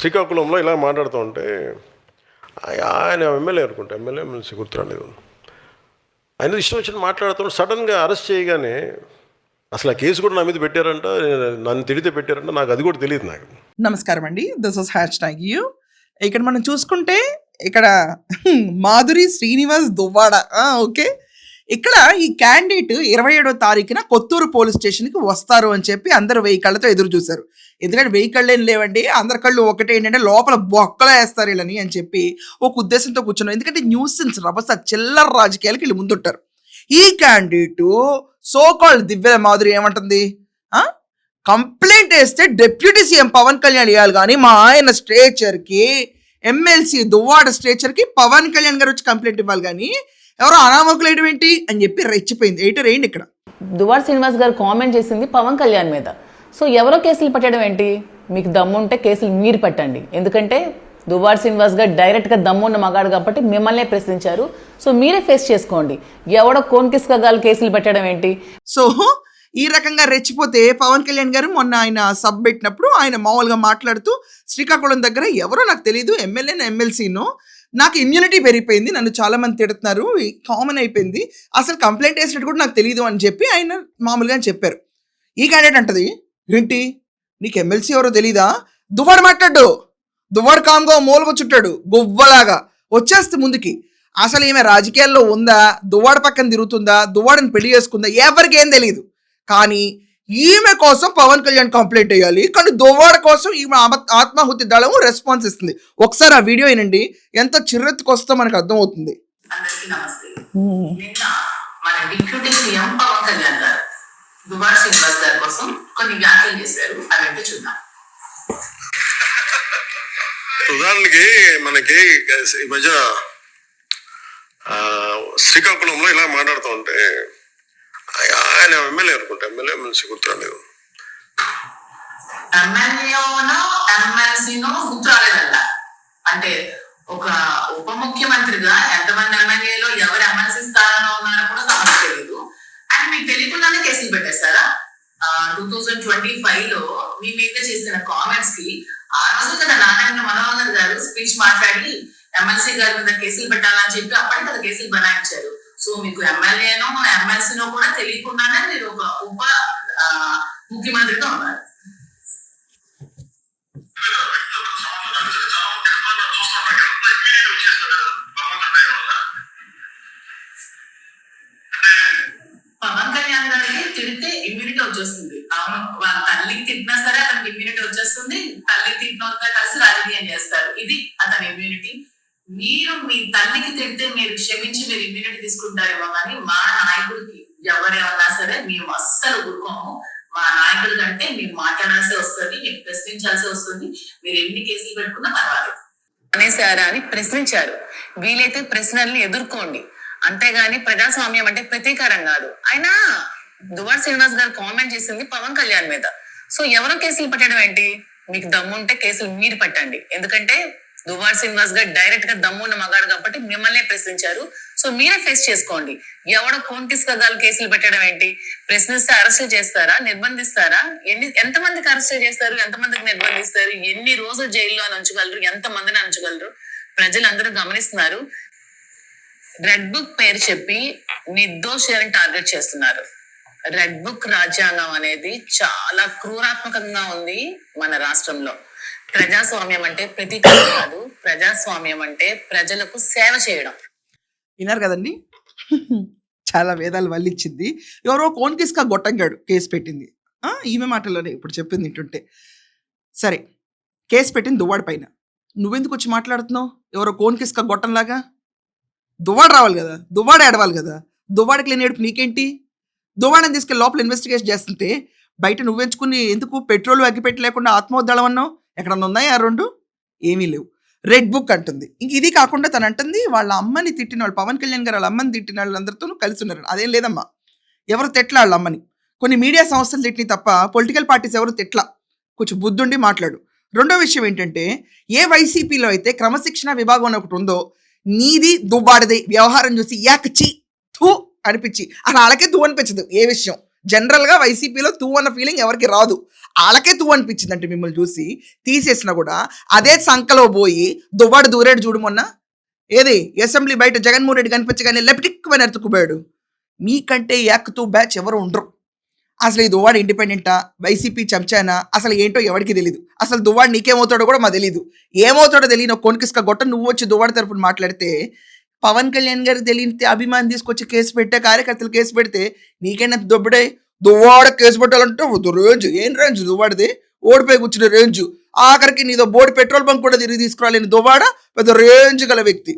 శ్రీకాకుళంలో ఇలా మాట్లాడుతూ ఉంటే ఆయన ఎమ్మెల్యే అనుకుంటా, ఎమ్మెల్సీ గుర్తురాలేదు. ఆయన ఇష్టం వచ్చిన మాట్లాడుతూ సడన్గా అరెస్ట్ చేయగానే అసలు ఆ కేసు కూడా నా మీద పెట్టారంట, నన్ను తిడితే పెట్టారంట, నాకు అది కూడా తెలియదు. నాకు నమస్కారం అండి, దిస్ ఇస్ #you. ఇక్కడ మనం చూసుకుంటే ఇక్కడ మాధురి శ్రీనివాస్ దువ్వాడ, ఓకే. ఇక్కడ ఈ క్యాండిడేట్ 27వ తారీఖున కొత్తూరు పోలీస్ స్టేషన్కి వస్తారు అని చెప్పి అందరూ 1000 కళ్ళతో ఎదురు చూశారు. ఎందుకంటే 1000 కళ్ళు ఏం లేవండి, అందరి కళ్ళు ఒకటే, ఏంటంటే లోపల బొక్కలా వేస్తారు వీళ్ళని అని చెప్పి ఒక ఉద్దేశంతో కూర్చున్నారు. ఎందుకంటే న్యూసెన్స్ రభస చిల్లర రాజకీయాలకి వీళ్ళు ముందుంటారు. ఈ క్యాండిడేట్ సోకాల్డ్ దివ్య మాధురి ఏమంటుంది, కంప్లైంట్ వేస్తే డిప్యూటీ సీఎం పవన్ కళ్యాణ్ ఇవ్వాలి, కానీ మా ఆయన స్ట్రేచర్కి ఎమ్మెల్సీ దువ్వాడ స్ట్రేచర్కి పవన్ కళ్యాణ్ గారు వచ్చి కంప్లైంట్ ఇవ్వాలి, కానీ ఎవరో అనామకులు వేయడం ఏంటి అని చెప్పి రెచ్చిపోయింది. ఏంటి ఇక్కడ దువ్వాడ శ్రీనివాస్ గారు కామెంట్ చేసింది పవన్ కళ్యాణ్ మీద. సో ఎవరో కేసులు పెట్టడం ఏంటి? మీకు దమ్ముంటే కేసులు మీరు పెట్టండి. ఎందుకంటే దువ్వాడ శ్రీనివాస్ గారు డైరెక్ట్గా దమ్మున్న మగాడు కాబట్టి మిమ్మల్నే ప్రశ్నించారు. సో మీరే ఫేస్ చేసుకోండి. ఎవడో కోన్కిస్కగాలు కేసులు పెట్టడం ఏంటి? సో ఈ రకంగా రెచ్చిపోతే పవన్ కళ్యాణ్ గారు మొన్న ఆయన సబ్ పెట్టినప్పుడు ఆయన మామూలుగా మాట్లాడుతూ శ్రీకాకుళం దగ్గర ఎవరో నాకు తెలియదు, ఎమ్మెల్యేనో ఎమ్మెల్సీనో, నాకు ఇమ్యూనిటీ పెరిగిపోయింది, నన్ను చాలా మంది తిడుతున్నారు, కామన్ అయిపోయింది, అసలు కంప్లైంట్ వేసినట్టు కూడా నాకు తెలియదు అని చెప్పి ఆయన మామూలుగా చెప్పారు. ఈ క్యాండిడేట్ అంటది, ఏంటి నీకు ఎమ్మెల్సీ ఎవరో తెలీదా, దువ్వాడు మాట్లాడు, దువ్వాడు కామ్గా మూలకొచ్చుంటాడు గువ్వలాగా వచ్చేస్తే ముందుకి. అసలు ఈమె రాజకీయాల్లో ఉందా, దువ్వాడ పక్కన తిరుగుతుందా, దువ్వాడని పెళ్లి చేసుకుందా, ఎవరికి ఏం తెలియదు. కానీ ఈమె కోసం పవన్ కళ్యాణ్ కంప్లైంట్ వేయాలి, కానీ దువ్వాడ కోసం ఈమె ఆత్మాహుతి దళము రెస్పాన్స్ ఇస్తుంది. ఒకసారి ఆ వీడియో వినండి, ఎంత చిర్రెత్తుకొస్తో మనకు అర్థమవుతుంది. అందరికీ నమస్తే. నిన్న మన డిప్యూటీ సీఎం పవన్ కళ్యాణ్ గారు దువ్వాడ శ్రీనివాస్ గారి కోసం కొన్ని వ్యాఖ్యలు చేశారు, అవేంటో చూద్దాం. ఉదాహరణకి మనకి ఈ మధ్య శ్రీకాకుళంలో ఇలా మాట్లాడుతూ ఉంటే ఆయన ఎమ్మెల్యే అనుకుంటా, ఎమ్మెల్సీ గుర్తురాలేదు. ఎమ్మెల్యేనో ఎమ్మెల్సీనో గుర్తురాలేదట. అంటే ఒక ఉప ముఖ్యమంత్రిగా ఎంతమంది ఎమ్మెల్యేలో ఎవరు ఎమ్మెల్సీ స్థానంలో ఉన్నారో కూడా తమకు తెలియదు. అండ్ మీకు తెలియకుండానే కేసులు పెట్టేశారా? 2025 లో మీ మీద చేసిన కామెంట్స్ కి ఆ రోజు కదా నారాయణ మనోహర్ గారు స్పీచ్ మాట్లాడి ఎమ్మెల్సీ గారి మీద కేసులు పెట్టాలని చెప్పి అప్పటికి కదా కేసులు బనాయించారు. సో మీకు ఎమ్మెల్యేనో ఎమ్మెల్సీనో కూడా తెలియకుండానే మీరు ఒక ఉప ముఖ్యమంత్రిగా ఉన్నారు. పవన్ కళ్యాణ్ గారికి తిడితే ఇమ్యూనిటీ వచ్చేస్తుంది. అవును, వాళ్ళ తల్లికి తిట్టినా సరే అతనికి ఇమ్యూనిటీ వచ్చేస్తుంది. తల్లికి తిట్టిన కలిసి రాజకీయం చేస్తారు, ఇది అతని ఇమ్యూనిటీ. మీరు మీ తల్లికి తిడితే మీరు క్షమించి మీరు ఇమ్యూనిటీ తీసుకుంటారేమో, కానీ మా నాయకుడికి ఎవరేమన్నా సరే మేము అస్సలు ఊరుకోము. మా నాయకుడి కంటే మీరు మాట్లాడాల్సి వస్తుంది, మీరు ప్రశ్నించాల్సి వస్తుంది. మీరు ఎన్ని కేసులు పెట్టుకున్నా పర్వాలేదు అనేసారా అని ప్రశ్నించారు. వీలైతే ప్రశ్నల్ని ఎదుర్కోండి, అంతేగాని ప్రజాస్వామ్యం అంటే ప్రతీకారం కాదు. అయినా దువ్వాడ శ్రీనివాస్ గారు కామెంట్ చేసింది పవన్ కళ్యాణ్ మీద. సో ఎవరో కేసులు పెట్టడం ఏంటి? మీకు దమ్ముంటే కేసులు మీరు పెట్టండి. ఎందుకంటే దువ్వాడ శ్రీనివాస్ గారు డైరెక్ట్ గా దమ్మున్న మగాడు కాబట్టి మిమ్మల్నే ప్రశ్నించారు. సో మీరే ఫేస్ చేసుకోండి. ఎవడో కోన్కిస్కగాలు కేసులు పెట్టడం ఏంటి? ప్రశ్నిస్తే అరెస్ట్ చేస్తారా, నిర్బంధిస్తారా? ఎంతమందికి అరెస్ట్ చేస్తారు, ఎంతమందికి నిర్బంధిస్తారు, ఎన్ని రోజులు జైల్లో ఉంచగలరు, ఎంతమందిని ఉంచగలరు? ప్రజలందరూ గమనిస్తున్నారు. రెడ్ బుక్ పేరు చెప్పి నిర్దోషులను టార్గెట్ చేస్తున్నారు. రెడ్ బుక్ రాజ్యాంగం అనేది చాలా క్రూరాత్మకంగా ఉంది మన రాష్ట్రంలో. ప్రజాస్వామ్యం అంటే ప్రతీకారం కాదు, ప్రజాస్వామ్యం అంటే ప్రజలకు సేవ చేయడం. విన్నారు కదండి, చాలా వేదాలు వల్లిచ్చింది. ఎవరో కోన్కిస్కా గొట్టంగాడు కేసు పెట్టింది, ఈమె మాటల్లోనే ఇప్పుడు చెప్పింది వింటుంటే. సరే, కేసు పెట్టింది దువ్వాడ పైన, నువ్వెందుకు వచ్చి మాట్లాడుతున్నావు? ఎవరో కోన్కిస్కా గొట్టంలాగా దువ్వాడ రావాలి కదా, దువ్వాడ ఏడవాలి కదా, దువ్వాడకి లేని ఏడుపు నీకేంటి? దువ్వాడని తీసుకెళ్ళి లోపల ఇన్వెస్టిగేషన్ చేస్తుంటే బయట నువ్వెంచుకుని ఎందుకు పెట్రోల్ అగ్గిపెట్టి లేకుండా ఆత్మోద్దళం అన్నావు? ఎక్కడన్నా ఉన్నాయా ఆ రెండు? ఏమీ లేవు. రెడ్ బుక్ అంటుంది. ఇంక ఇది కాకుండా తను అంటుంది వాళ్ళ అమ్మని తిట్టిన వాళ్ళు, పవన్ కళ్యాణ్ గారు వాళ్ళ అమ్మని తిట్టిన వాళ్ళందరితోనూ కలిసి ఉన్నారు. అదేం లేదమ్మా, ఎవరు తిట్ల వాళ్ళ అమ్మని, కొన్ని మీడియా సంస్థలు తిట్టిని తప్ప పొలిటికల్ పార్టీస్ ఎవరు తిట్ల. కొంచెం బుద్ధుండి మాట్లాడు. రెండో విషయం ఏంటంటే, ఏ వైసీపీలో అయితే క్రమశిక్షణ విభాగం అని ఒకటి ఉందో, నీది దువ్వాడది వ్యవహారం చూసి యాకచి థూ అనిపించి అసలు వాళ్ళకే తూ అనిపించదు ఏ విషయం. జనరల్గా వైసీపీలో తూ అన్న ఫీలింగ్ ఎవరికి రాదు. వాళ్ళకే తూ అనిపించిందంటే మిమ్మల్ని చూసి తీసేసినా కూడా అదే సంకలో పోయి దువ్వాడు దూరేడు చూడు మొన్న. ఏది అసెంబ్లీ బయట జగన్మోహన్ రెడ్డి కనిపించగానే లెప్టిక్మని ఎత్తుకుపోయాడు. మీకంటే యాక్తూ బ్యాచ్ ఎవరు ఉండరు. అసలు ఈ దువ్వాడు ఇండిపెండెంటా, వైసీపీ చెంచానా, అసలు ఏంటో ఎవరికి తెలియదు. అసలు దువ్వాడు నీకేమవుతాడో కూడా మాకు తెలియదు. ఏమవుతాడో తెలియని కొనికిస్క గొట్ట నువ్వు వచ్చి దువ్వాడు తరపున మాట్లాడితే పవన్ కళ్యాణ్ గారికి తెలియని అభిమాని తీసుకొచ్చి కేసు పెట్టే కార్యకర్తలు కేసు పెడితే నీకైనా దొబ్బడే. దువ్వాడ కేసు పెట్టాలంటే రేంజ్ ఏం రేంజ్ దువ్వాడిది, ఓడిపోయి కూర్చునే రేంజ్. ఆఖరికి నీదో బోర్డు పెట్రోల్ బంక్ కూడా తిరిగి తీసుకురాలేని దువ్వాడ పెద్ద రేంజ్ గల వ్యక్తి.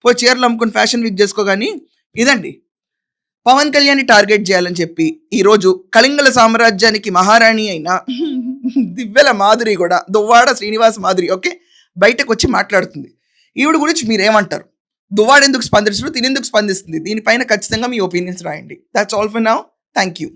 పోయి చీరలు అమ్ముకుని ఫ్యాషన్ వీక్ చేసుకోగాని. ఇదండి పవన్ కళ్యాణ్ టార్గెట్ చేయాలని చెప్పి ఈరోజు కళింగల సామ్రాజ్యానికి మహారాణి అయిన దివ్యల మాధురి కూడా దువ్వాడ శ్రీనివాస్ మాధురి ఓకే బయటకు వచ్చి మాట్లాడుతుంది. ఈవిడ గురించి మీరేమంటారు? దువ్వాడు ఎందుకు స్పందించడు, తినేందుకు స్పందిస్తుంది? దీనిపైన ఖచ్చితంగా మీ ఒపీనియన్స్ రాయండి. That's all for now. Thank you.